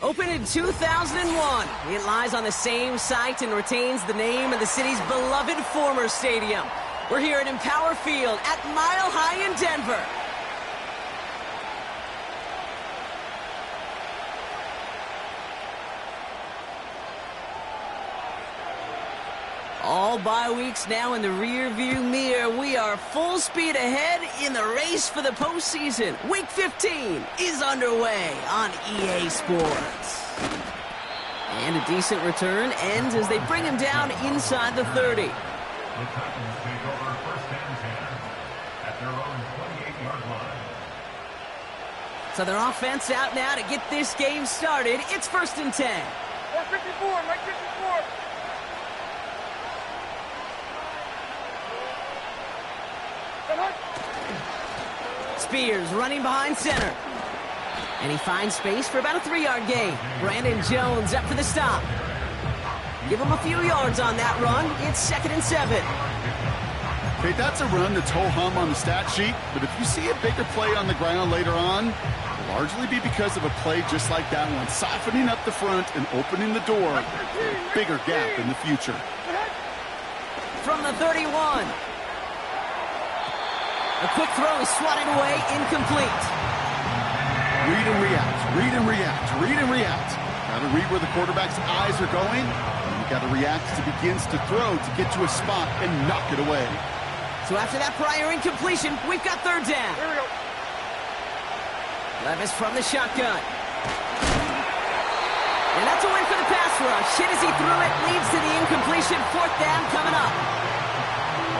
Opened in 2001, it lies on the same site and retains the name of the city's beloved former stadium. We're here at Empower Field at Mile High in Denver. All bye weeks now in the rear-view mirror. We are full speed ahead in the race for the postseason. Week 15 is underway on EA Sports. And a decent return ends as they bring him down inside the 30. The Titans take over first and 10 at their own 28-yard line. So their offense out now to get this game started. It's first and 10. 454, Mike 54. Spears running behind center. And he finds space for about a 3-yard gain. Brandon Jones up for the stop. Give him a few yards on that run. It's 2nd and 7. Okay, that's a run that's ho-hum on the stat sheet, but if you see a bigger play on the ground later on, it'll largely be because of a play just like that one, softening up the front and opening the door for a bigger gap in the future. From the 31. A quick throw is swatted away, incomplete. Read and react, read and react, read and react. Got to read where the quarterback's eyes are going, and you got to react as he begins to throw to get to a spot and knock it away. So after that prior incompletion, we've got 3rd down. Here we go. Levis from the shotgun. And that's a win for the pass rush. Hit as he threw it, leads to the incompletion. 4th down coming up.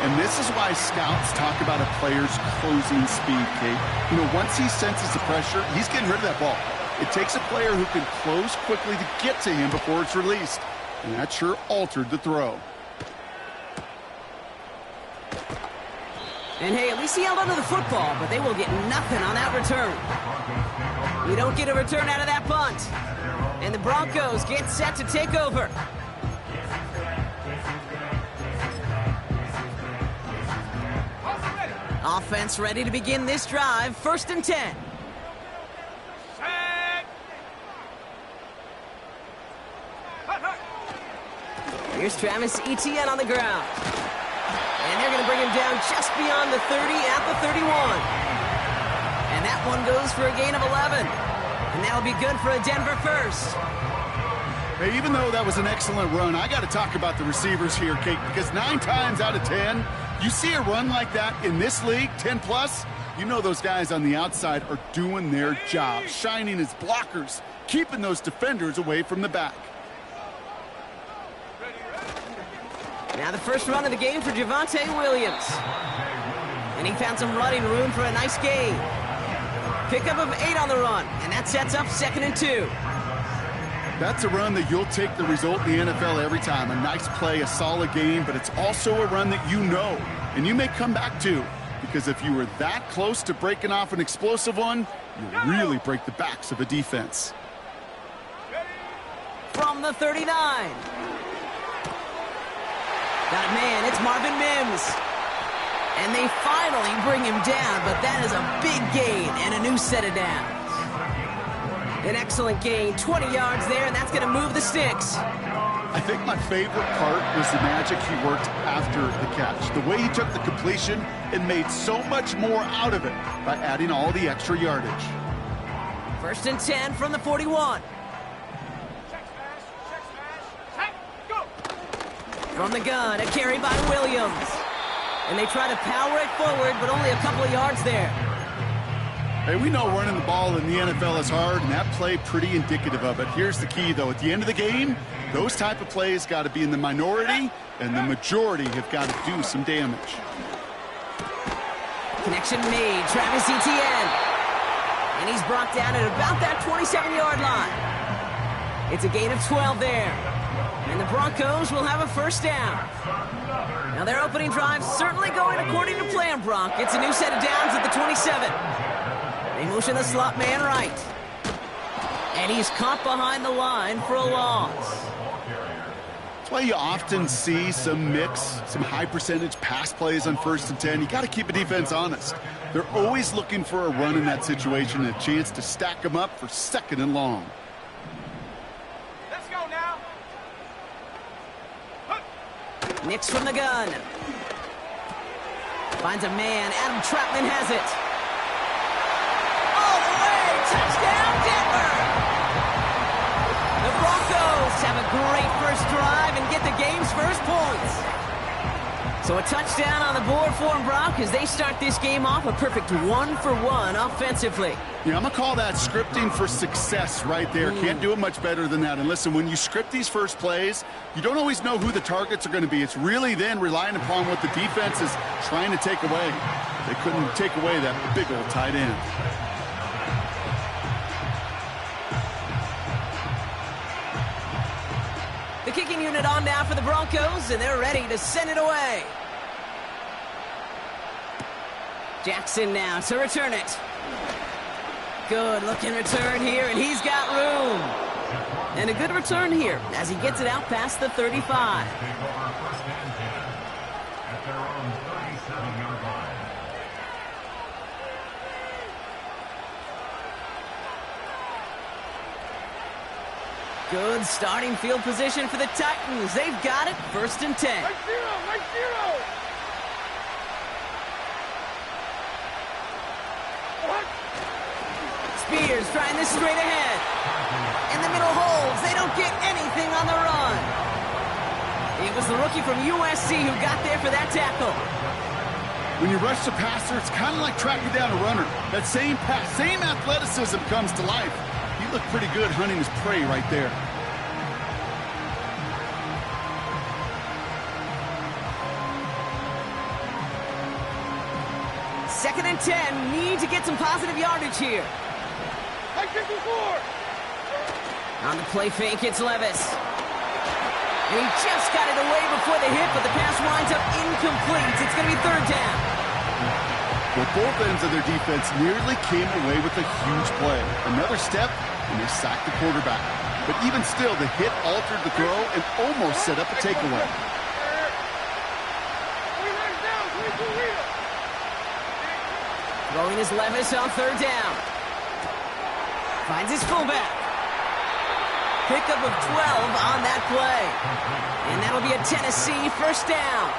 And this is why scouts talk about a player's closing speed, Kate. You know, once he senses the pressure, he's getting rid of that ball. It takes a player who can close quickly to get to him before it's released. And that sure altered the throw. And hey, at least he held onto the football, but they will get nothing on that return. We don't get a return out of that punt. And the Broncos get set to take over. Offense ready to begin this drive. 1st and 10. Here's Travis Etienne on the ground. And they're going to bring him down just beyond the 30 at the 31. And that one goes for a gain of 11. And that'll be good for a Denver first. Hey, even though that was an excellent run, I got to talk about the receivers here, Kate, because 9 times out of 10, you see a run like that in this league, 10+, you know those guys on the outside are doing their job, shining as blockers, keeping those defenders away from the back. Now the first run of the game for Javonte Williams. And he found some running room for a nice gain. Pickup of 8 on the run, and that sets up 2nd and 2. That's a run that you'll take the result in the NFL every time. A nice play, a solid game, but it's also a run that you know, and you may come back to, because if you were that close to breaking off an explosive one, you really break the backs of a defense. From the 39. Got it, man, it's Marvin Mims. And they finally bring him down, but that is a big gain and a new set of downs. An excellent gain, 20 yards there, and that's going to move the sticks. I think my favorite part was the magic he worked after the catch. The way he took the completion and made so much more out of it by adding all the extra yardage. 1st and 10 from the 41. From the gun, a carry by Williams. And they try to power it forward, but only a couple of yards there. Hey, we know running the ball in the NFL is hard, and that play pretty indicative of it. Here's the key, though. At the end of the game, those type of plays got to be in the minority, and the majority have got to do some damage. Connection made, Travis Etienne. And he's brought down at about that 27-yard line. It's a gain of 12 there. And the Broncos will have a 1st down. Now their opening drive certainly going according to plan, Bronc. It's a new set of downs at the 27. They motion the slot man right. And he's caught behind the line for a loss. That's why you often see some mix, some high percentage pass plays on 1st and 10. You got to keep a defense honest. They're always looking for a run in that situation and a chance to stack them up for 2nd and long. Nicks from the gun. Finds a man. Adam Troutman has it. All the way. Touchdown, Denver. The Broncos have a great first drive and get the game's first points. So a touchdown on the board for them, Brock, as they start this game off a perfect 1-for-1 offensively. Yeah, I'm going to call that scripting for success right there. Can't do it much better than that. And listen, when you script these first plays, you don't always know who the targets are going to be. It's really then relying upon what the defense is trying to take away. They couldn't take away that big old tight end. The kicking unit on now for the Broncos, and they're ready to send it away. Jackson now to return it. Good looking return here, and he's got room. And a good return here as he gets it out past the 35. Take over first and 10 at their own 37-yard line. Good starting field position for the Titans. They've got it, 1st and 10. Right zero. What? Spears trying this straight ahead. In the middle holds. They don't get anything on the run. It was the rookie from USC who got there for that tackle. When you rush the passer, it's kind of like tracking down a runner. That same pass, same athleticism comes to life. He looked pretty good hunting his prey right there. Second and 10. Need to get some positive yardage here. Right 54. On the play fake, it's Levis. And he just got it away before the hit, but the pass winds up incomplete. It's going to be 3rd down. Well, both ends of their defense nearly came away with a huge play. Another step, and they sacked the quarterback. But even still, the hit altered the throw and almost set up a takeaway. Throwing his Levis on 3rd down. Finds his fullback. Pickup of 12 on that play. And that'll be a Tennessee 1st down.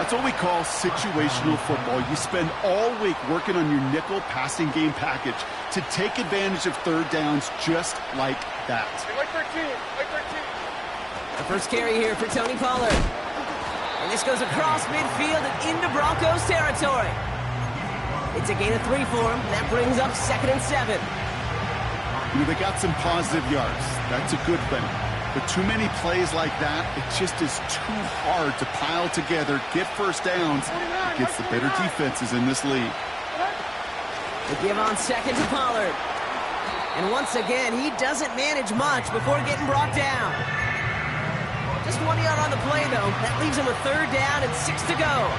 That's what we call situational football. You spend all week working on your nickel passing game package to take advantage of 3rd downs just like that. Right 13. The first carry here for Tony Pollard. And this goes across midfield and into Broncos territory. It's a gain of 3 for him. That brings up 2nd and 7. You know, they got some positive yards. That's a good thing. But too many plays like that, it just is too hard to pile together, get 1st downs against the better defenses in this league. The give on 2nd to Pollard. And once again, he doesn't manage much before getting brought down. Just 1 yard on the play, though. That leaves him a 3rd down and 6 to go.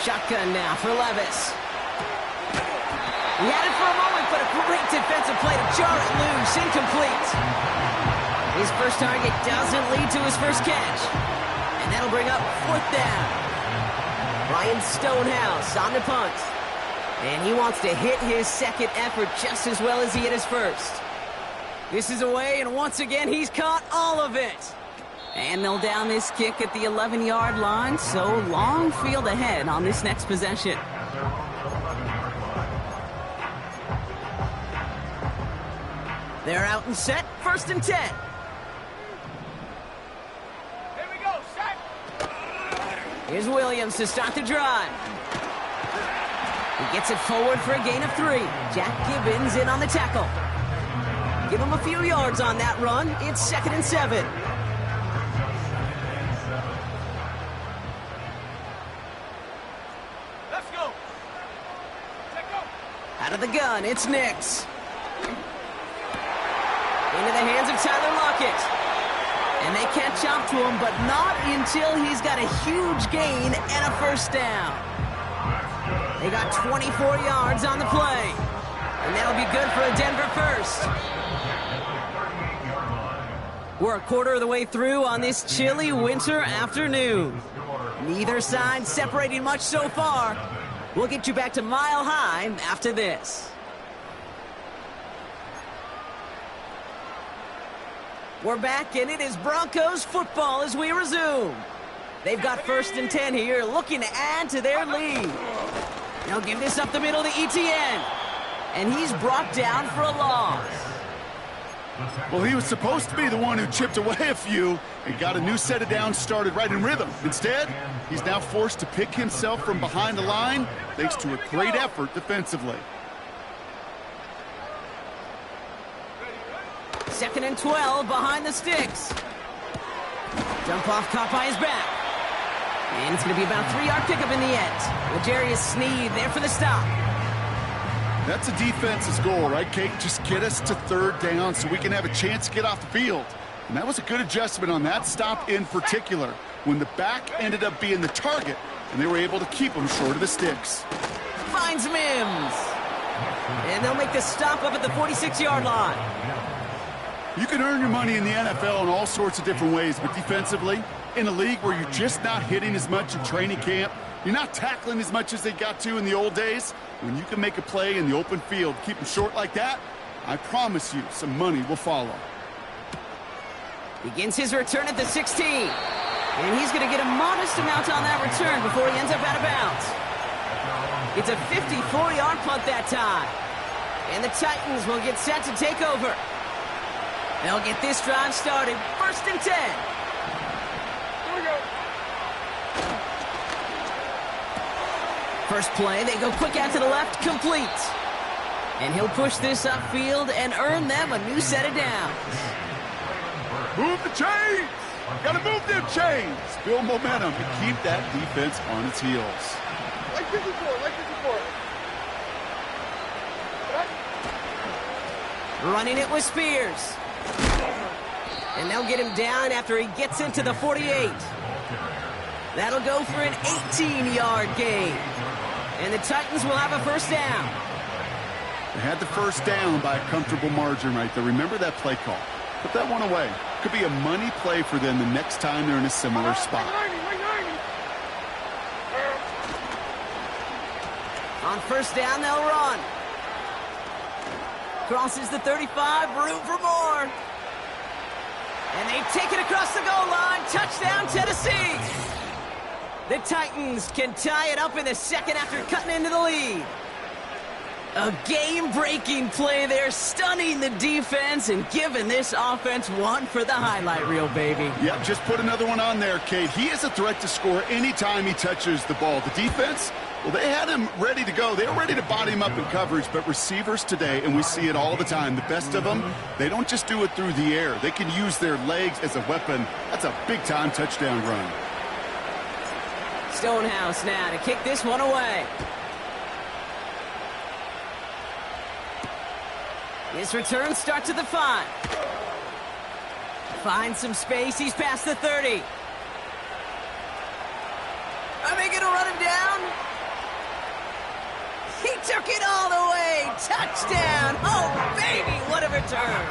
Shotgun now for Levis. He had it for a moment, but a great defensive play to jar it loose. Incomplete. His first target doesn't lead to his first catch. And that'll bring up 4th down. Ryan Stonehouse on the punt. And he wants to hit his 2nd effort just as well as he hit his first. This is away, and once again, he's caught all of it. And they'll down this kick at the 11-yard line, so long field ahead on this next possession. They're out and set, 1st and 10. Here we go, set. Here's Williams to start the drive. He gets it forward for a gain of 3. Jack Gibbons in on the tackle. Give him a few yards on that run. It's 2nd and 7. Out of the gun, it's Nicks. Into the hands of Tyler Lockett. And they catch up to him, but not until he's got a huge gain and a 1st down. They got 24 yards on the play. And that'll be good for a Denver 1st. We're a quarter of the way through on this chilly winter afternoon. Neither side separating much so far. We'll get you back to Mile High after this. We're back, and it is Broncos football as we resume. They've got 1st and 10 here, looking to add to their lead. They'll give this up the middle to Etienne. And he's brought down for a loss. Well, he was supposed to be the one who chipped away a few and got a new set of downs started right in rhythm. Instead, he's now forced to pick himself from behind the line thanks to a great effort defensively. 2nd and 12 behind the sticks. Dump off caught by his back. And it's going to be about a 3-yard pickup in the end. L'Jarius Sneed there for the stop. That's a defense's goal, right, Kate? Just get us to 3rd down so we can have a chance to get off the field. And that was a good adjustment on that stop in particular, when the back ended up being the target, and they were able to keep him short of the sticks. Finds Mims. And they'll make the stop up at the 46-yard line. You can earn your money in the NFL in all sorts of different ways, but defensively, in a league where you're just not hitting as much in training camp, you're not tackling as much as they got to in the old days, when you can make a play in the open field, keep them short like that, I promise you some money will follow. Begins his return at the 16. And he's going to get a modest amount on that return before he ends up out of bounds. It's a 54-yard punt that time. And the Titans will get set to take over. They'll get this drive started. 1st and 10. Here we go. First play, they go quick out to the left, complete. And he'll push this upfield and earn them a new set of downs. Move the chains! Gotta move them chains! Build momentum and keep that defense on its heels. Like 54, like 54. Running it with Spears. And they'll get him down after he gets into the 48. That'll go for an 18-yard gain. And the Titans will have a 1st down. They had the 1st down by a comfortable margin right there. Remember that play call. Put that one away. Could be a money play for them the next time they're in a similar spot. On 1st down, they'll run. Crosses the 35, room for more. And they take it across the goal line. Touchdown, Tennessee. The Titans can tie it up in the 2nd after cutting into the lead. A game-breaking play there, stunning the defense and giving this offense one for the highlight reel, baby. Yep, just put another one on there, Kate. He is a threat to score anytime he touches the ball. The defense, well, they had him ready to go. They were ready to body him up in coverage, but receivers today, and we see it all the time, the best of them, they don't just do it through the air. They can use their legs as a weapon. That's a big-time touchdown run. Stonehouse now to kick this one away. His return starts at the 5. Finds some space. He's past the 30. Are they going to run him down? He took it all the way. Touchdown. Oh, baby, what a return.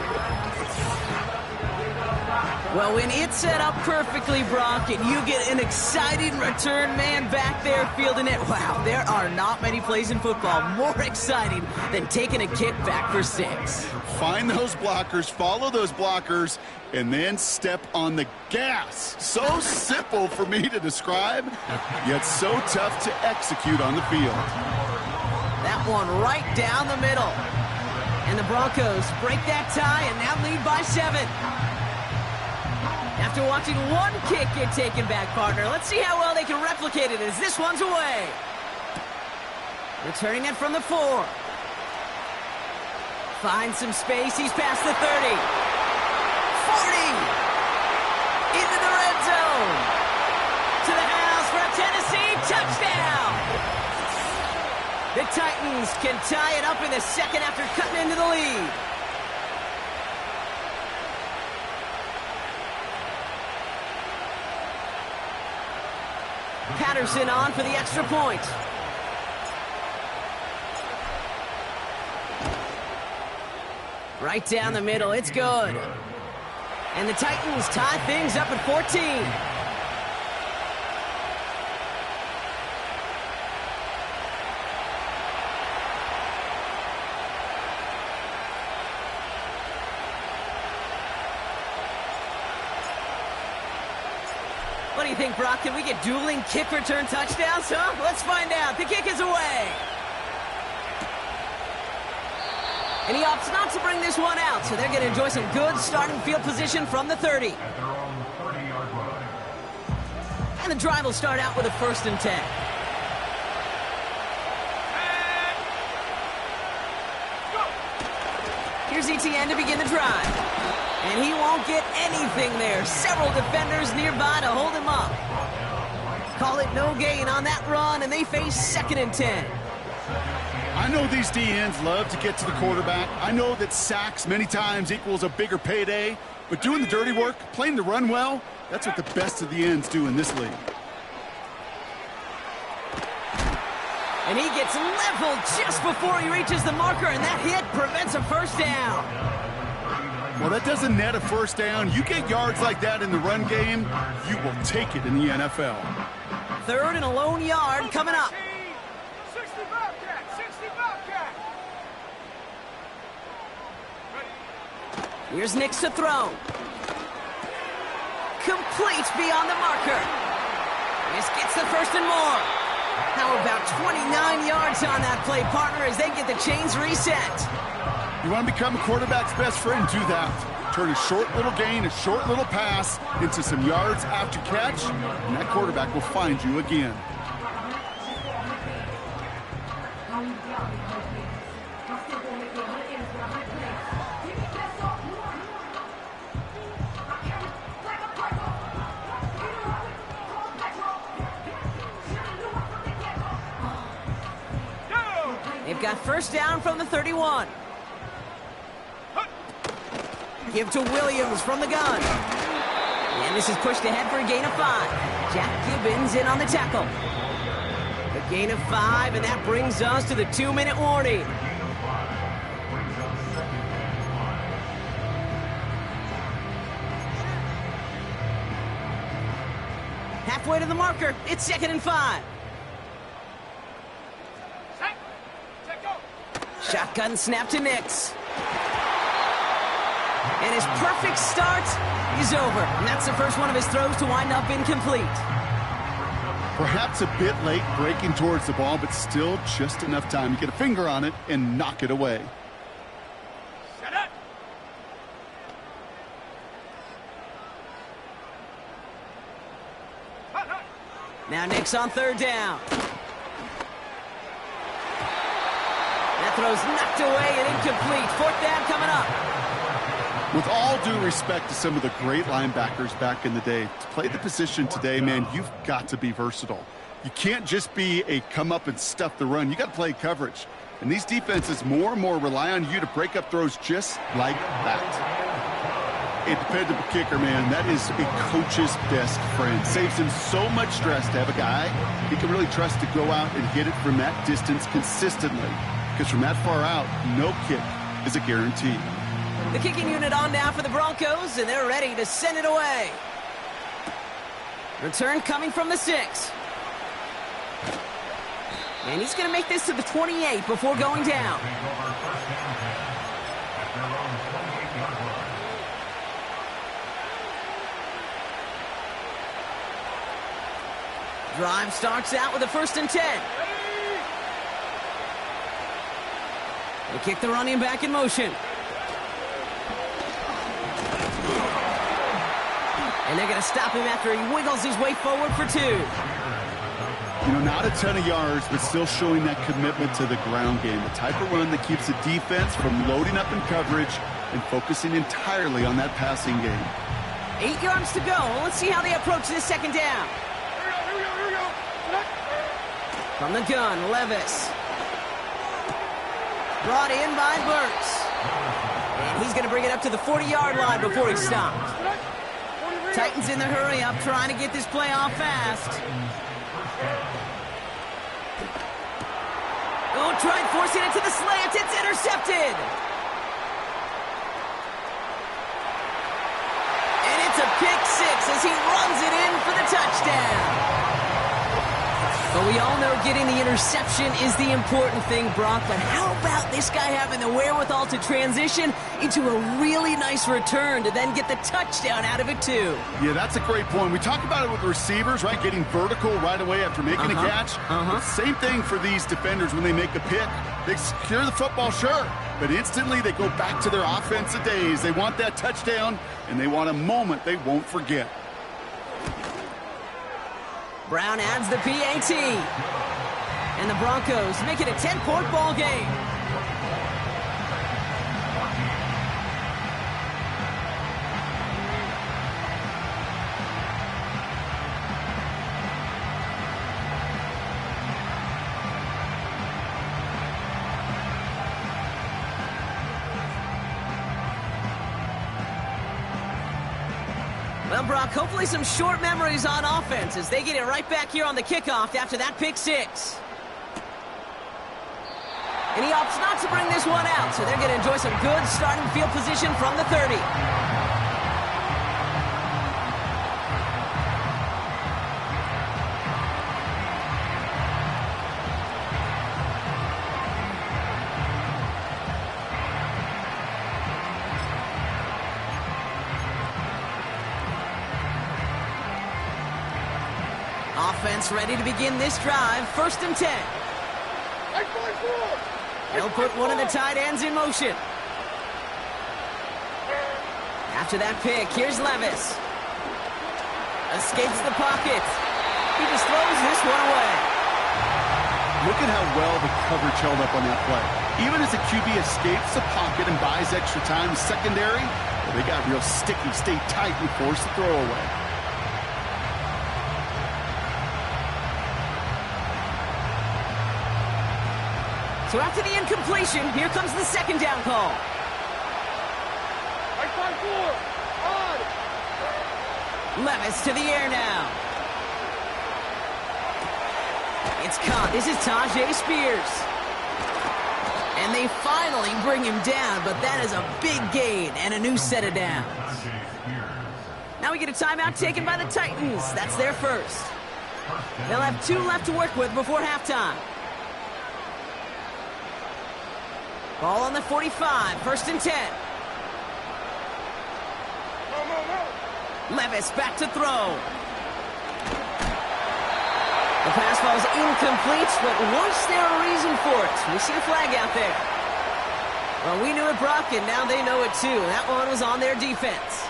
Well, when it's set up perfectly, Brock, and you get an exciting return man back there fielding it, wow, there are not many plays in football more exciting than taking a kick back for 6. Find those blockers, follow those blockers, and then step on the gas. So simple for me to describe, yet so tough to execute on the field. That one right down the middle. And the Broncos break that tie and now lead by 7. After watching one kick get taken back, partner, let's see how well they can replicate it as this one's away. Returning it from the 4. Finds some space. He's past the 30. 40. Into the red zone. To the house for a Tennessee touchdown. The Titans can tie it up in the 2nd after cutting into the lead. Patterson on for the extra point. Right down the middle, it's good. And the Titans tie things up at 14. do you think, Brock? Can we get dueling kick return touchdowns, huh? Let's find out. The kick is away. And he opts not to bring this one out, so they're going to enjoy some good starting field position from the 30. At their own 30-yard line. And the drive will start out with a 1st and 10. Here's ETN to begin the drive. And he won't get anything there. Several defenders nearby to hold him up. Call it no gain on that run, and they face 2nd and 10. I know these DNs love to get to the quarterback. I know that sacks many times equals a bigger payday, but doing the dirty work, playing the run well, that's what the best of the ends do in this league. And he gets leveled just before he reaches the marker, and that hit prevents a 1st down. Well, that doesn't net a 1st down. You get yards like that in the run game, you will take it in the NFL. 3rd and a lone yard coming up. 60 Bobcat, 60 Bobcat. Here's Nix to throw. Complete beyond the marker. This gets the 1st and more. How about 29 yards on that play, partner, as they get the chains reset. You want to become a quarterback's best friend? Do that. Turn a short little gain, a short little pass into some yards after catch, and that quarterback will find you again. They've got 1st down from the 31. Give to Williams from the gun. And this is pushed ahead for a gain of 5. Jack Gibbons in on the tackle. A gain of 5, and that brings us to the 2-minute warning. Halfway to the marker. It's 2nd and 5. Shotgun snap to Nix. And his perfect start is over. And that's the first one of his throws to wind up incomplete. Perhaps a bit late breaking towards the ball, but still just enough time to get a finger on it and knock it away. Shut up. Now Nix on 3rd down. That throw's knocked away and incomplete. 4th down coming up. With all due respect to some of the great linebackers back in the day, to play the position today, man, you've got to be versatile. You can't just be a come up and stuff the run. You got to play coverage. And these defenses more and more rely on you to break up throws just like that. A dependable kicker, man, that is a coach's best friend. Saves him so much stress to have a guy he can really trust to go out and hit it from that distance consistently. Because from that far out, no kick is a guarantee. The kicking unit on now for the Broncos, and they're ready to send it away. Return coming from the 6. And he's going to make this to the 28 before going down. Drive starts out with a 1st and 10. They kick the running back in motion. And they're going to stop him after he wiggles his way forward for 2. You know, not a ton of yards, but still showing that commitment to the ground game. The type of run that keeps the defense from loading up in coverage and focusing entirely on that passing game. 8 yards to go. Let's see how they approach this 2nd down. Here we go. From the gun, Levis. Brought in by Burks. And he's going to bring it up to the 40-yard line before he stopped. Titans in the hurry-up, trying to get this play off fast. Oh, tried forcing it to the slant. It's intercepted. And it's a pick 6 as he runs it in for the touchdown. Well, we all know getting the interception is the important thing, Brock, but how about this guy having the wherewithal to transition into a really nice return to then get the touchdown out of it, too? Yeah, that's a great point. We talk about it with receivers, right? Getting vertical right away after making a catch. Same thing for these defenders when they make a pick. They secure the football, sure, but instantly they go back to their offensive days. They want that touchdown, and they want a moment they won't forget. Brown adds the PAT. And the Broncos make it a 10-point ball game. Well, Brock, hopefully some short memories on offense as they get it right back here on the kickoff after that pick six. And he opts not to bring this one out, so they're going to enjoy some good starting field position from the 30. Offense ready to begin this drive. 1st and 10. They'll put one of the tight ends in motion. After that pick, here's Levis. Escapes the pocket. He just throws this one away. Look at how well the coverage held up on that play. Even as the QB escapes the pocket and buys extra time, secondary, well, they got real sticky, stay tight, and force the throw away. So after the incompletion, here comes the 2nd down call. Levis to the air now. It's caught. This is Tajay Spears. And they finally bring him down, but that is a big gain and a new set of downs. Now we get a timeout taken by the Titans. That's their first. They'll have 2 left to work with before halftime. Ball on the 45, 1st and 10. Levis back to throw. The pass ball is incomplete, but was there a reason for it? We see a flag out there. Well, we knew it, Brock, and now they know it too. That one was on their defense.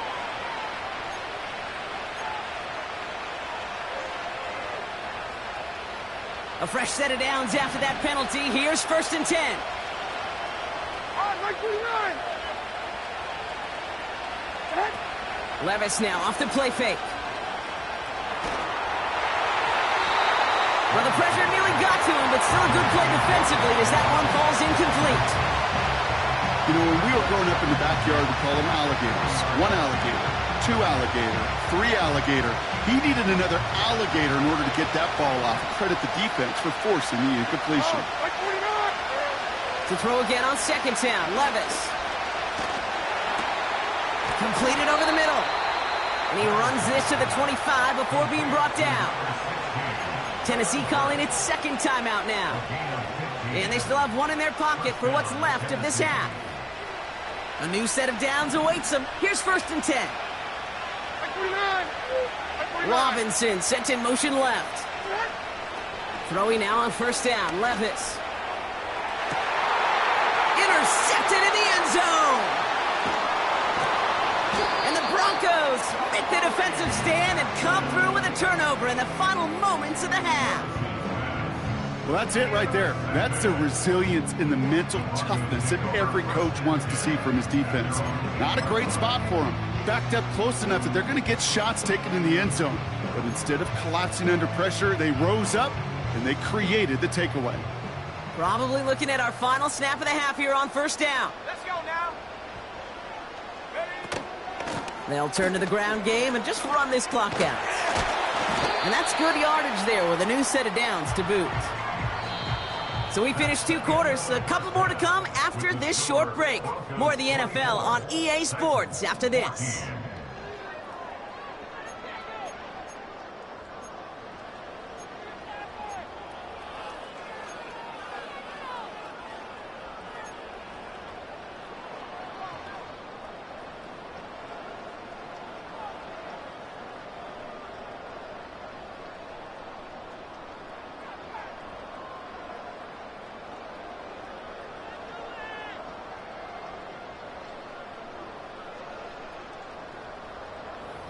A fresh set of downs after that penalty. Here's 1st and 10. Levis now off the play fake. Well, the pressure nearly got to him, but still a good play defensively as that one falls incomplete. You know, when we were growing up in the backyard, we call them alligators. 1 alligator, 2 alligator, 3 alligator. He needed another alligator in order to get that ball off. Credit the defense for forcing the incompletion. To throw again on 2nd down, Levis. Completed over the middle. And he runs this to the 25 before being brought down. Tennessee calling its 2nd timeout now. And they still have 1 in their pocket for what's left of this half. A new set of downs awaits them. Here's 1st and 10. Robinson sent in motion left. Throwing now on 1st down, Levis. Intercepted in the end zone. And the Broncos make the defensive stand and come through with a turnover in the final moments of the half. Well, that's it right there. That's the resilience and the mental toughness that every coach wants to see from his defense. Not a great spot for him. Backed up close enough that they're going to get shots taken in the end zone. But instead of collapsing under pressure, they rose up and they created the takeaway. Probably looking at our final snap of the half here on 1st down. Let's go now. Ready? They'll turn to the ground game and just run this clock out. And that's good yardage there with a new set of downs to boot. So we finished 2 quarters. A couple more to come after this short break. More of the NFL on EA Sports after this.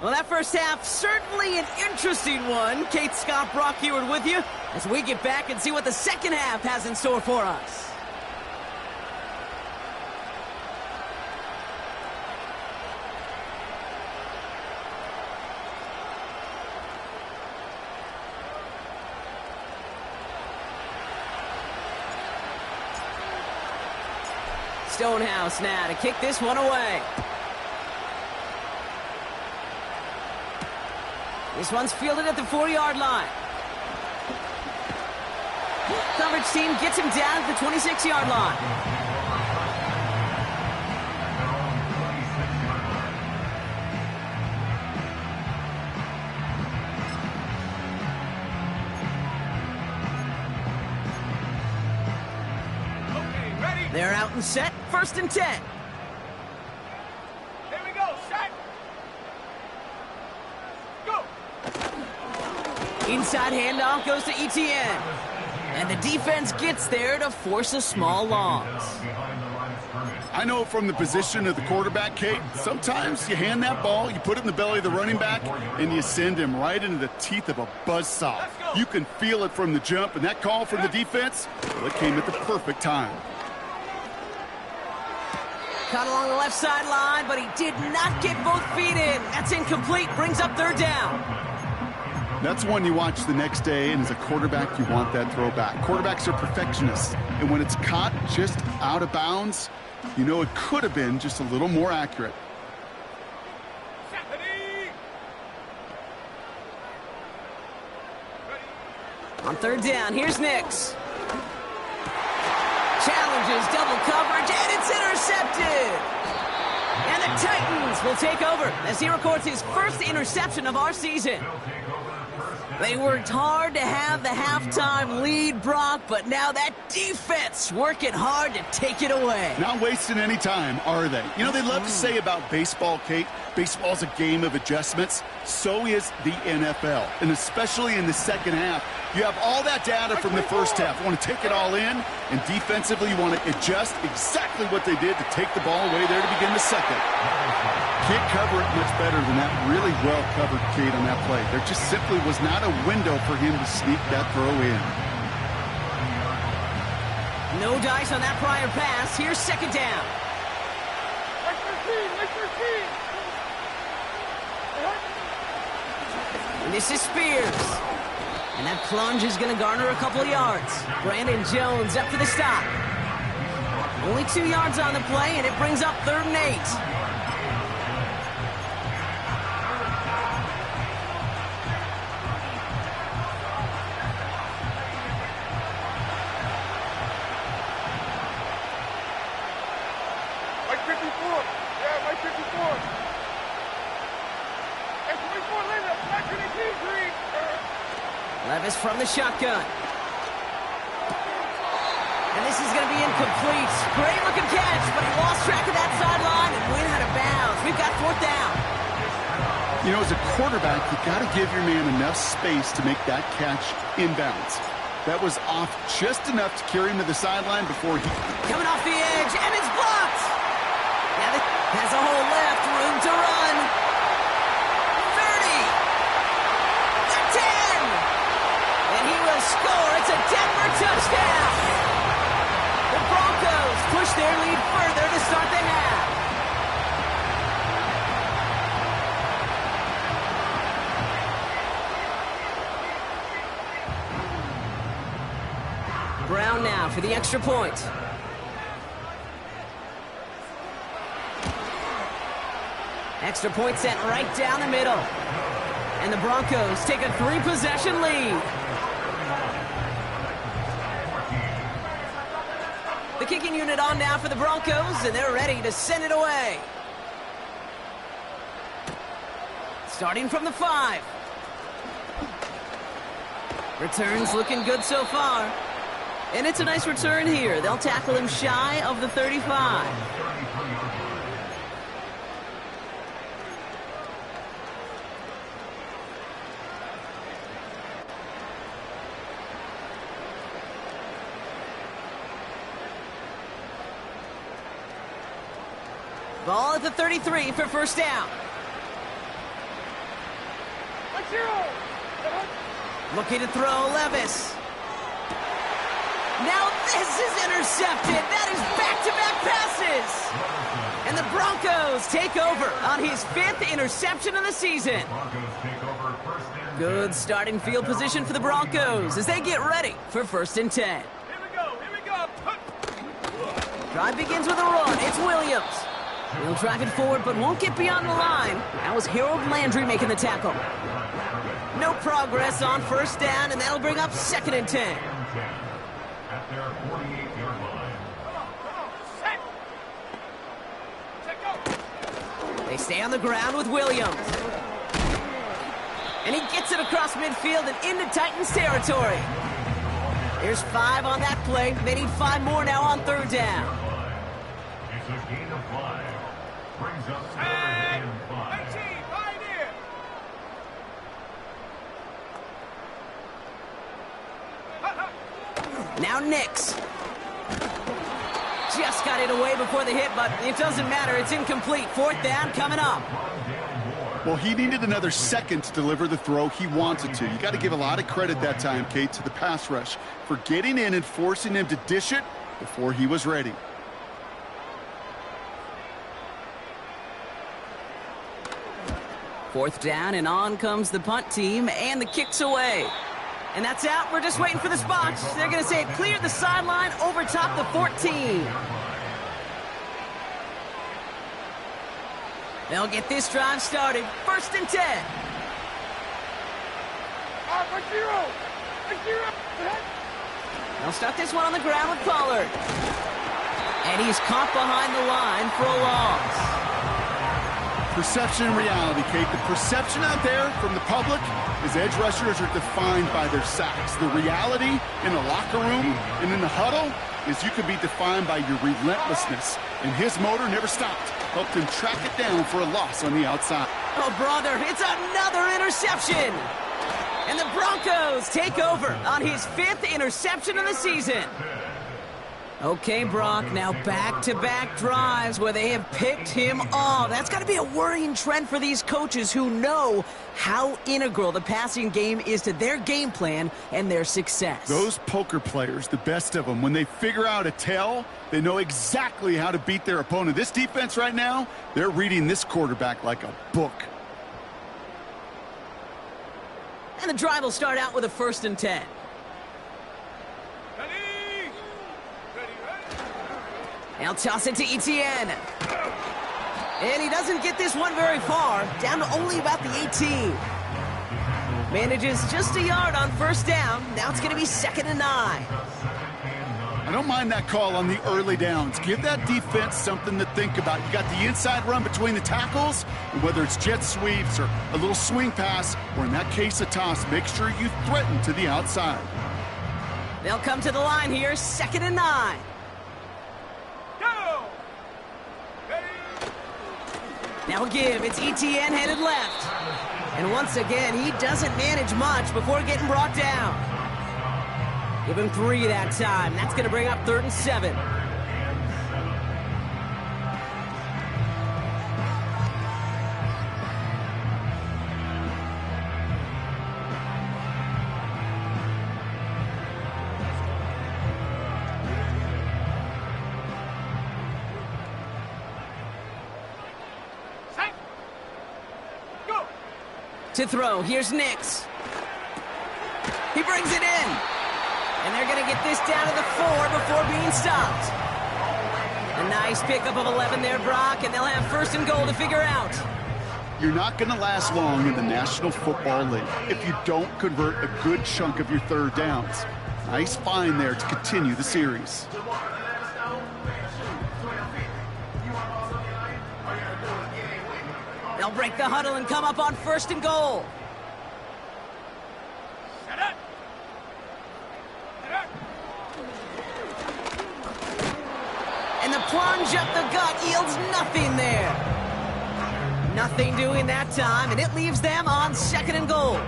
Well, that first half, certainly an interesting one. Kate, Scott, Brock Heward with you as we get back and see what the second half has in store for us. Stonehouse now to kick this one away. This one's fielded at the 4-yard line. Coverage team gets him down at the 26-yard line. Okay, ready? They're out and set. 1st and 10. Here we go. Set. Go. Inside handoff goes to ETN. And the defense gets there to force a small loss. I know from the position of the quarterback, Kate, sometimes you hand that ball, you put it in the belly of the running back, and you send him right into the teeth of a buzzsaw. You can feel it from the jump, and that call from the defense, well, it came at the perfect time. Caught along the left sideline, but he did not get both feet in. That's incomplete. Brings up 3rd down. That's one you watch the next day, and as a quarterback, you want that throw back. Quarterbacks are perfectionists, and when it's caught just out of bounds, you know it could have been just a little more accurate. On 3rd down, here's Nix. Challenges double coverage, and it's intercepted. And the Titans will take over as he records his first interception of our season. They worked hard to have the halftime lead, Brock, but now that defense working hard to take it away. Not wasting any time, are they? You know, they love to say about baseball, Kate, baseball's a game of adjustments. So is the NFL, and especially in the second half. You have all that data from the first half. You want to take it all in, and defensively you want to adjust exactly what they did to take the ball away there to begin the second. Can't cover it much better than that really well-covered Kate on that play. There just simply was not a window for him to sneak that throw in. No dice on that prior pass. Here's 2nd down. And this is Spears. And that plunge is going to garner a couple of yards. Brandon Jones up for the stop. Only 2 yards on the play, and it brings up 3rd and 8. Mike 54. Yeah, Mike 54. Hey, 24 later. Back to the team, Green. Levis from the shotgun. And this is going to be incomplete. Great looking catch, but he lost track of that sideline and went out of bounds. We've got 4th down. You know, as a quarterback, you got to give your man enough space to make that catch inbounds. That was off just enough to carry him to the sideline before he... Coming off the edge, and it's blocked. Now this has a hole left, room to run. 30. The 10. And he will score. It's a Denver touchdown. The Broncos push their lead further to start the half. Brown now for the extra point. Extra point sent right down the middle. And the Broncos take a 3-possession lead. The kicking unit on now for the Broncos, and they're ready to send it away. Starting from the 5. Returns looking good so far. And it's a nice return here. They'll tackle him shy of the 35. Ball at the 33 for 1st down. zero. Looking to throw Levis. Now this is intercepted. That is back-to-back passes. And the Broncos take over on his 5th interception of the season. Good starting field position for the Broncos as they get ready for 1st and 10. Here we go. Drive begins with a run. It's Williams. He'll drive it forward, but won't get beyond the line. That was Harold Landry making the tackle. No progress on 1st down, and that'll bring up 2nd and 10. At their 48-yard line. Come on, set. They stay on the ground with Williams. And he gets it across midfield and into Titans territory. There's 5 on that play. They need 5 more now on 3rd down. It's a gain of 5. Brings up 3rd and 5. 19, right here. Now Nix. Just got it away before the hit, but it doesn't matter. It's incomplete. 4th down coming up. Well, he needed another second to deliver the throw he wanted to. You got to give a lot of credit that time, Kate, to the pass rush for getting in and forcing him to dish it before he was ready. Fourth down, and on comes the punt team, and the kick's away. And that's out. We're just waiting for the spots. They're going to say it cleared the sideline over top the 14. They'll get this drive started. 1st and 10. Right zero. They'll start this one on the ground with Pollard. And he's caught behind the line for a loss. Perception and reality, Kate. The perception out there from the public is edge rushers are defined by their sacks. The reality in the locker room and in the huddle is you can be defined by your relentlessness. And his motor never stopped. Helped him track it down for a loss on the outside. Oh, brother, it's another interception. And the Broncos take over on his 5th interception of the season. Okay, Brock, now back-to-back drives where they have picked him off. That's got to be a worrying trend for these coaches who know how integral the passing game is to their game plan and their success. Those poker players, the best of them, when they figure out a tell, they know exactly how to beat their opponent. This defense right now, they're reading this quarterback like a book. And the drive will start out with a 1st and 10. Now toss it to Etienne. And he doesn't get this one very far, down to only about the 18. Manages just a yard on 1st down. Now it's going to be 2nd and 9. I don't mind that call on the early downs. Give that defense something to think about. You got the inside run between the tackles, and whether it's jet sweeps or a little swing pass, or in that case a toss, make sure you threaten to the outside. They'll come to the line here, 2nd and 9. Now a give. It's Etienne headed left. And once again, he doesn't manage much before getting brought down. Give him 3 that time. That's going to bring up 3rd and 7. To throw, here's Nix. He brings it in. And they're going to get this down to the 4 before being stopped. A nice pickup of 11 there, Brock, and they'll have 1st and goal to figure out. You're not going to last long in the National Football League if you don't convert a good chunk of your 3rd downs. Nice find there to continue the series. They'll break the huddle and come up on 1st and goal. And the plunge up the gut yields nothing there. Nothing doing that time, and it leaves them on 2nd and goal.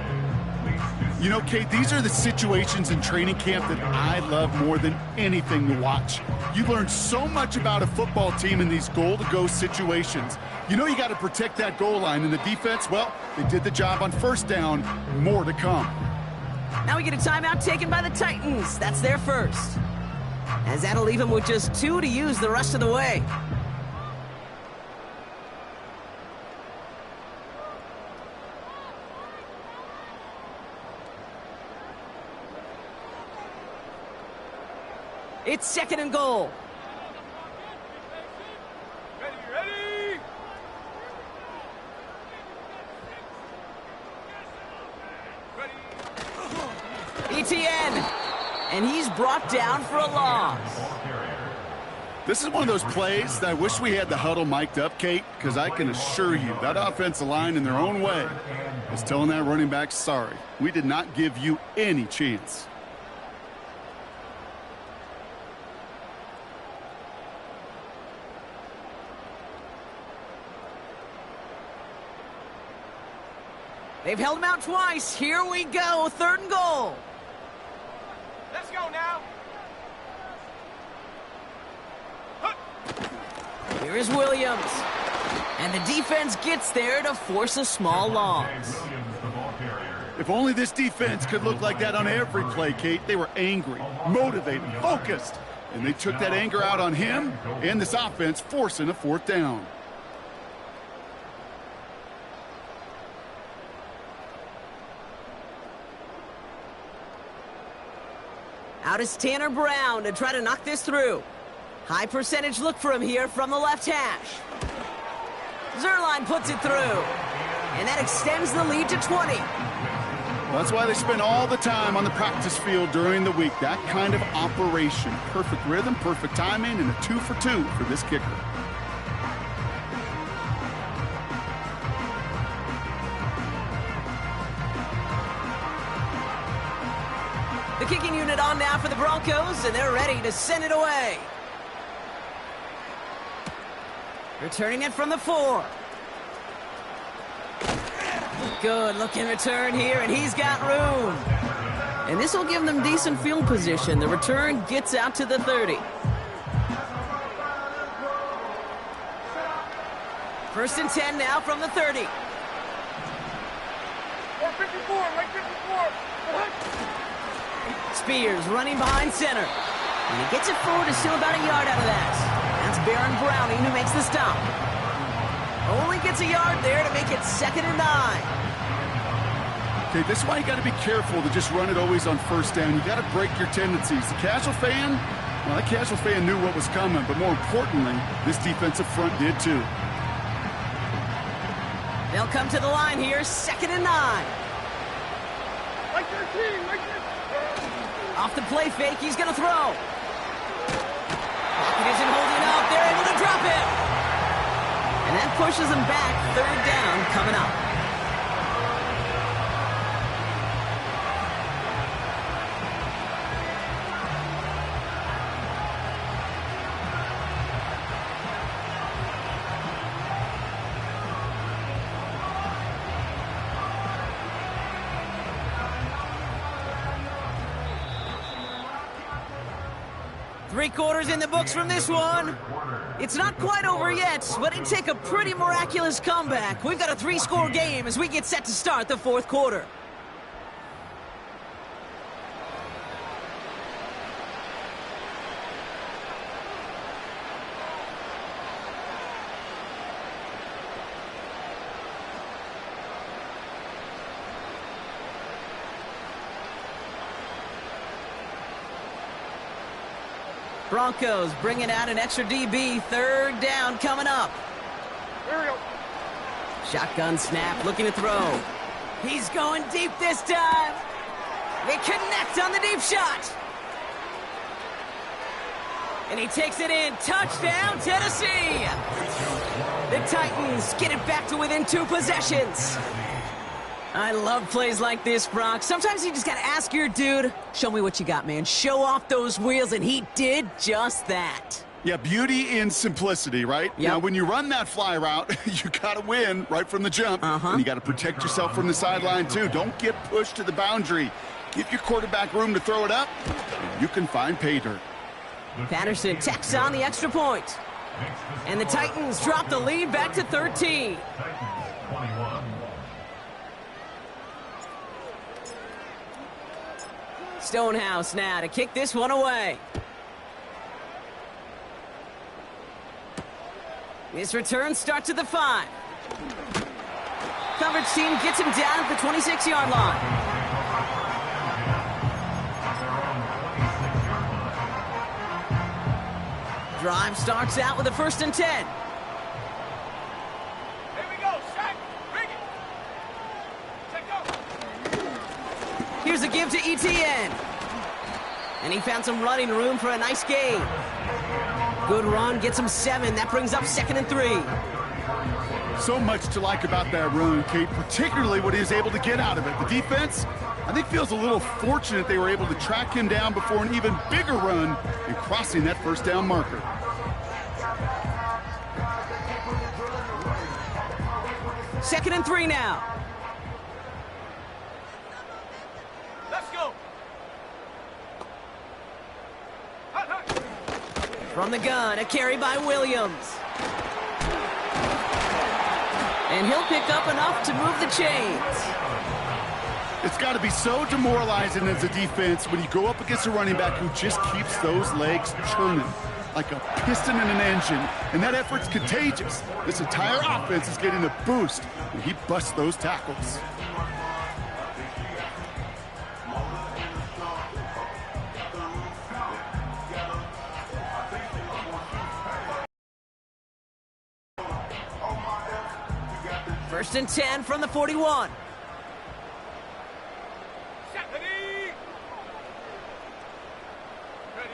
You know, Kate, these are the situations in training camp that I love more than anything to watch. You learn so much about a football team in these goal-to-go situations. You know you got to protect that goal line, and the defense, well, they did the job on first down. More to come. Now we get a timeout taken by the Titans. That's their first. As that'll leave them with just 2 to use the rest of the way. It's second and goal. Ready, ready! ETN. And he's brought down for a loss. This is one of those plays that I wish we had the huddle mic'd up, Kate, because I can assure you that offensive line in their own way is telling that running back, sorry, we did not give you any chance. They've held him out twice. Here we go, third and goal. Let's go now. Here is Williams. And the defense gets there to force a small loss. If only this defense could look like that on every play, Kate. They were angry, motivated, focused. And they took that anger out on him and this offense, forcing a fourth down. Out is Tanner Brown to try to knock this through. High percentage look for him here from the left hash. Zerline puts it through. And that extends the lead to 20. Well, that's why they spend all the time on the practice field during the week. That kind of operation. Perfect rhythm, perfect timing, and a 2 for 2 for this kicker. The kicking unit on now for the Broncos, and they're ready to send it away. Returning it from the 4. Good looking return here, and he's got room. And this will give them decent field position. The return gets out to the 30. First and 10 now from the 30. 454, like 54. Spears running behind center. And he gets it forward to steal about a yard out of that. That's Baron Browning who makes the stop. Only gets a yard there to make it 2nd and 9. Okay, this is why you got to be careful to just run it always on first down. You got to break your tendencies. The casual fan, well, that casual fan knew what was coming, but more importantly, this defensive front did too. They'll come to the line here, 2nd and 9. Like 13, like 13. Off the play fake, he's going to throw. Pocket isn't holding up. They're able to drop it. And that pushes them back. 3rd down coming up. Three quarters in the books from this one. It's not quite over yet, but it'd take a pretty miraculous comeback. We've got a 3-score game as we get set to start the 4th quarter. Broncos bringing out an extra DB. 3rd down coming up. Here we go. Shotgun snap, looking to throw. He's going deep this time. They connect on the deep shot. And he takes it in. Touchdown, Tennessee. The Titans get it back to within 2 possessions. I love plays like this, Brock. Sometimes you just got to ask your dude, show me what you got, man. Show off those wheels, and he did just that. Yeah, beauty in simplicity, right? Yep. Now, when you run that fly route, you got to win right from the jump. And you got to protect yourself from the sideline, too. Don't get pushed to the boundary. Give your quarterback room to throw it up, and you can find pay dirt. Patterson tacks on the extra point. And the Titans drop the lead back to 13. Titans 21. Stonehouse now to kick this one away. This return starts at the 5. Coverage team gets him down at the 26-yard line. Drive starts out with a 1st and 10. Here we go, set, bring it. Set, go. Here's a give to ETN. And he found some running room for a nice gain. Good run, gets him 7. That brings up 2nd and 3. So much to like about that run, Kate, particularly what he was able to get out of it. The defense, I think, feels a little fortunate they were able to track him down before an even bigger run and crossing that 1st down marker. Second and 3 now. Let's go. Hut, hut. From the gun, a carry by Williams. And he'll pick up enough to move the chains. It's got to be so demoralizing as a defense when you go up against a running back who just keeps those legs churning like a piston in an engine, and that effort's contagious. This entire offense is getting a boost when he busts those tackles. First and 10 from the 41. Set, ready. Ready.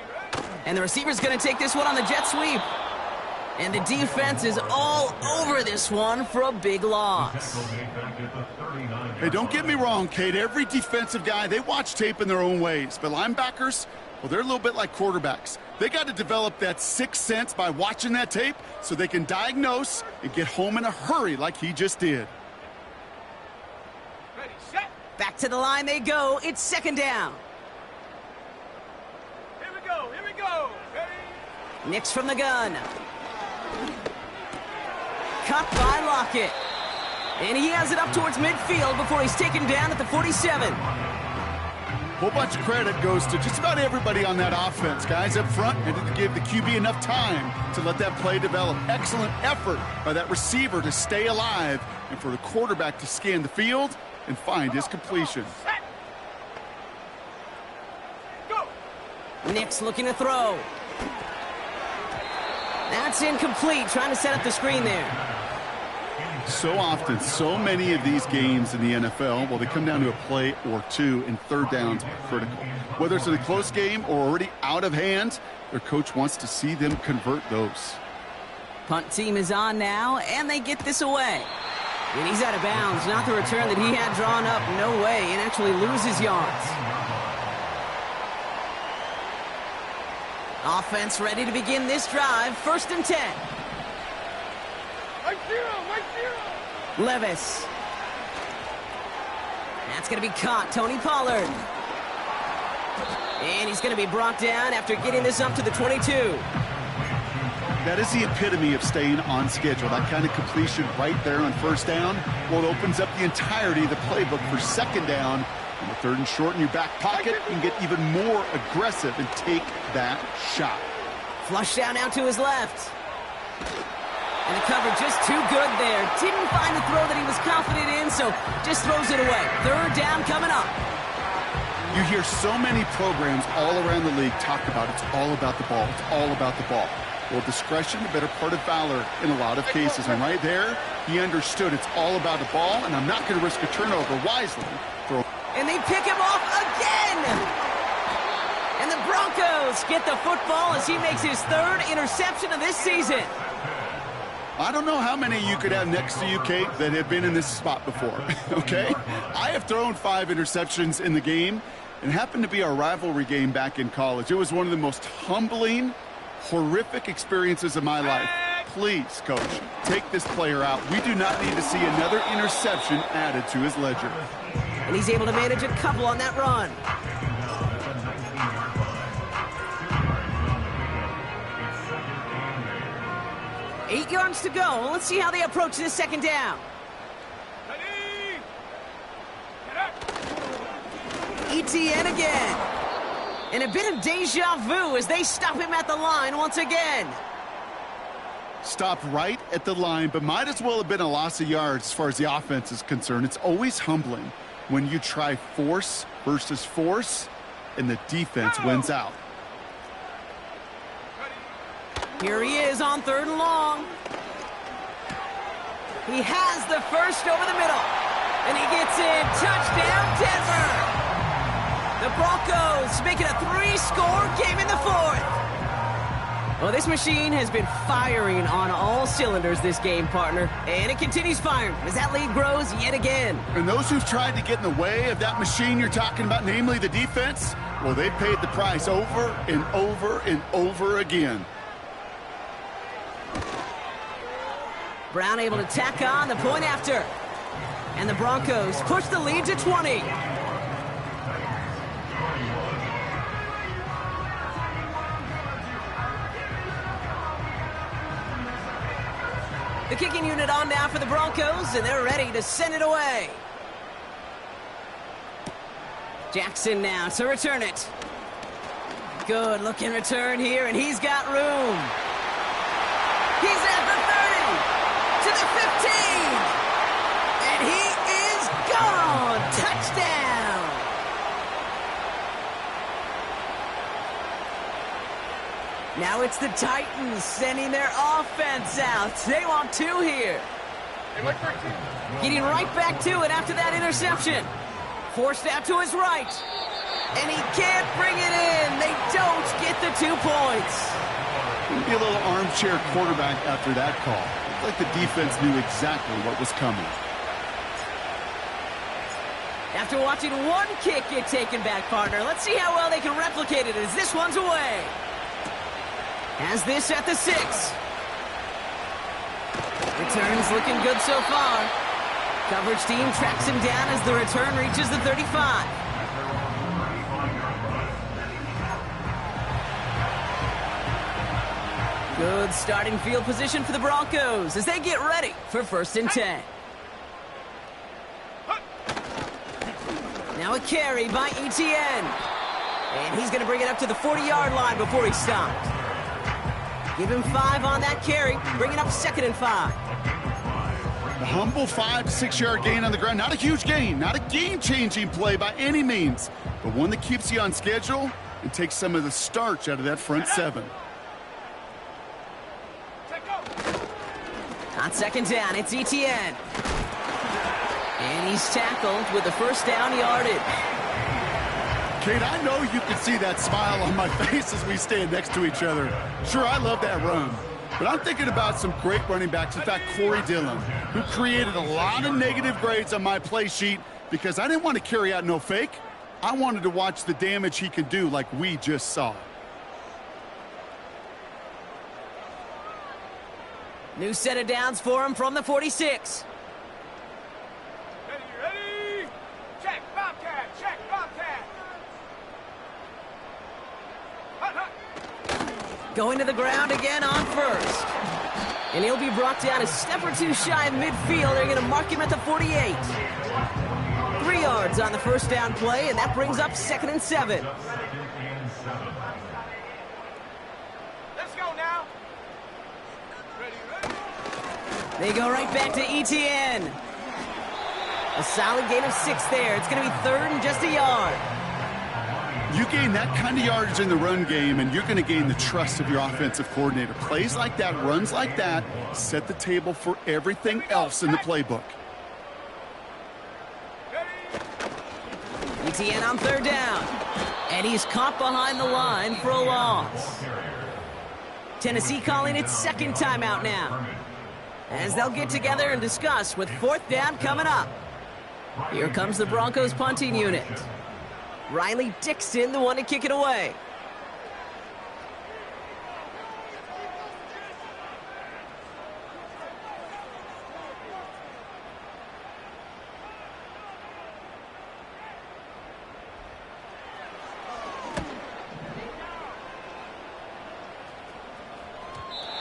And the receiver's going to take this one on the jet sweep. And the defense is all over this one for a big loss. Hey, don't get me wrong, Kate. Every defensive guy, they watch tape in their own ways. But linebackers, well, they're a little bit like quarterbacks. They got to develop that sixth sense by watching that tape so they can diagnose and get home in a hurry like he just did. Ready, set. Back to the line they go. It's 2nd down. Here we go, here we go. Ready. Nix from the gun. Cut by Lockett. And he has it up towards midfield before he's taken down at the 47. Whole bunch of credit goes to just about everybody on that offense. Guys up front needed to give the QB enough time to let that play develop. Excellent effort by that receiver to stay alive and for the quarterback to scan the field and find his completion. Set. Go. Nix looking to throw. That's incomplete, trying to set up the screen there. So often, so many of these games in the NFL, well, they come down to a play or two, and third downs are critical. Whether it's in a close game or already out of hand, their coach wants to see them convert those. Punt team is on now, and they get this away. And he's out of bounds, not the return that he had drawn up, no way, and actually loses yards. Offense ready to begin this drive, 1st and 10. Mike zero, Mike zero. Levis. That's going to be caught, Tony Pollard. And he's going to be brought down after getting this up to the 22. That is the epitome of staying on schedule. That kind of completion right there on 1st down. Well, it opens up the entirety of the playbook for 2nd down. And the 3rd and short in your back pocket, you can get even more aggressive and take that shot. Flush down out to his left. And the cover just too good there. Didn't find the throw that he was confident in, so just throws it away. 3rd down coming up. You hear so many programs all around the league talk about it's all about the ball. It's all about the ball. Well, discretion, the better part of valor in a lot of cases. And right there, he understood it's all about the ball, and I'm not going to risk a turnover wisely. And they pick him off again. And the Broncos get the football as he makes his 3rd interception of this season. I don't know how many you could have next to you, Kate, that have been in this spot before, okay? I have thrown 5 interceptions in the game, and happened to be our rivalry game back in college. It was one of the most humbling horrific experiences of my life. Please, coach, take this player out. We do not need to see another interception added to his ledger. And he's able to manage a couple on that run. Eight yards to go. Let's see how they approach this second down. Ready. Get up. ETN again. And a bit of deja vu as they stop him at the line once again. Stopped right at the line, but might as well have been a loss of yards as far as the offense is concerned. It's always humbling when you try force versus force, and the defense wins out. Here he is on 3rd and long. He has the first over the middle. And he gets in. Touchdown, Denver. The Broncos make it a 3-score game in the 4th. Well, this machine has been firing on all cylinders this game, partner. And it continues firing as that lead grows yet again. And those who've tried to get in the way of that machine you're talking about, namely the defense, well, they paid the price over and over and over again. Brown able to tack on the point after. And the Broncos push the lead to 20. The kicking unit on now for the Broncos, and they're ready to send it away. Jackson now to return it. Good looking return here, and he's got room. He's at the 30, to the 15, and he is gone. Touchdown. Now it's the Titans sending their offense out. They want 2 here. Hey, Mike 13. Getting right back to it after that interception. Forced out to his right. And he can't bring it in. They don't get the 2 points. Maybe a little armchair quarterback after that call. Looked like the defense knew exactly what was coming. After watching one kick get taken back, partner, let's see how well they can replicate it as this one's away. Has this at the 6. Return's looking good so far. Coverage team tracks him down as the return reaches the 35. Good starting field position for the Broncos as they get ready for 1st and 10. Now a carry by ETN. And he's going to bring it up to the 40-yard line before he stopped. Give him 5 on that carry, bring it up 2nd and 5. The humble 5 to 6 yard gain on the ground. Not a huge gain, not a game-changing play by any means, but one that keeps you on schedule and takes some of the starch out of that front 7. On 2nd down, it's ETN. And he's tackled with the 1st down yardage. Kate, I know you can see that smile on my face as we stand next to each other. Sure, I love that run. But I'm thinking about some great running backs. In fact, Corey Dillon, who created a lot of negative grades on my play sheet because I didn't want to carry out no fake. I wanted to watch the damage he can do like we just saw. New set of downs for him from the 46. Ready. Check, Bobcat. Check, Bobcat. Hut, hut. Going to the ground again on 1st. And he'll be brought down a step or 2 shy of midfield. They're going to mark him at the 48. 3 yards on the 1st down play, and that brings up 2nd and 7. Let's go now. Ready. They go right back to ETN. A solid gain of 6 there. It's going to be 3rd and just a yard. You gain that kind of yardage in the run game, and you're going to gain the trust of your offensive coordinator. Plays like that, runs like that, set the table for everything else in the playbook. ETN on 3rd down. And he's caught behind the line for a loss. Tennessee calling its 2nd timeout now, as they'll get together and discuss with 4th down coming up. Here comes the Broncos punting unit. Riley Dixon, the one to kick it away.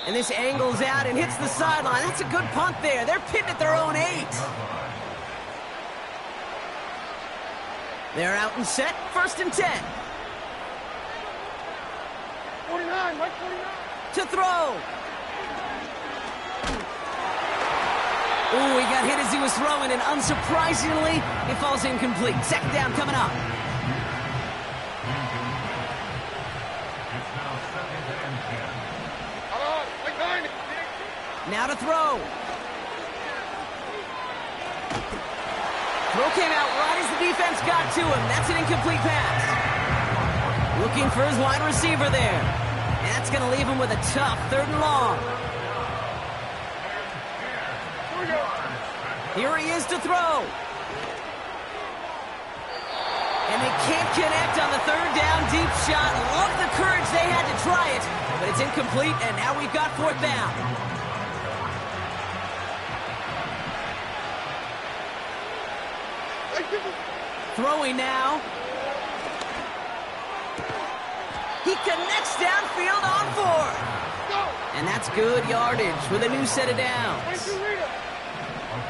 And this angles out and hits the sideline. That's a good punt there. They're pitting at their own 8. They're out and set. 1st and 10. 49, Mike 49. To throw. Ooh, he got hit as he was throwing, and unsurprisingly, it falls incomplete. 2nd down coming up. It's now 2nd and 10. Now to throw. Throw came out right as the defense got to him. That's an incomplete pass. Looking for his wide receiver there. And that's going to leave him with a tough 3rd and long. Here he is to throw. And they can't connect on the 3rd down deep shot. Love the courage they had to try it, but it's incomplete, and now we've got 4th down. Throwing now. He connects downfield on 4th. And that's good yardage with a new set of downs. A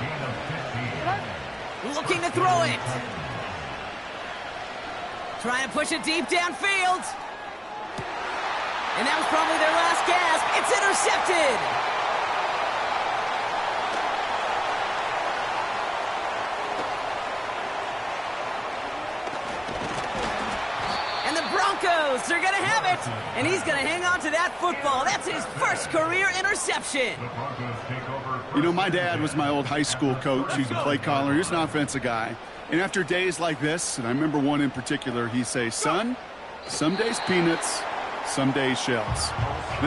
gain of 15. Looking to throw it. Trying to push it deep downfield. And that was probably their last gasp. It's intercepted. And the Broncos are going to have it. And he's going to hang on to that football. That's his 1st career interception. The Broncos take over. You know, my dad was my old high school coach. He's a play caller. He's an offensive guy. And after days like this, and I remember one in particular, he'd say, son, some days peanuts, some days shells.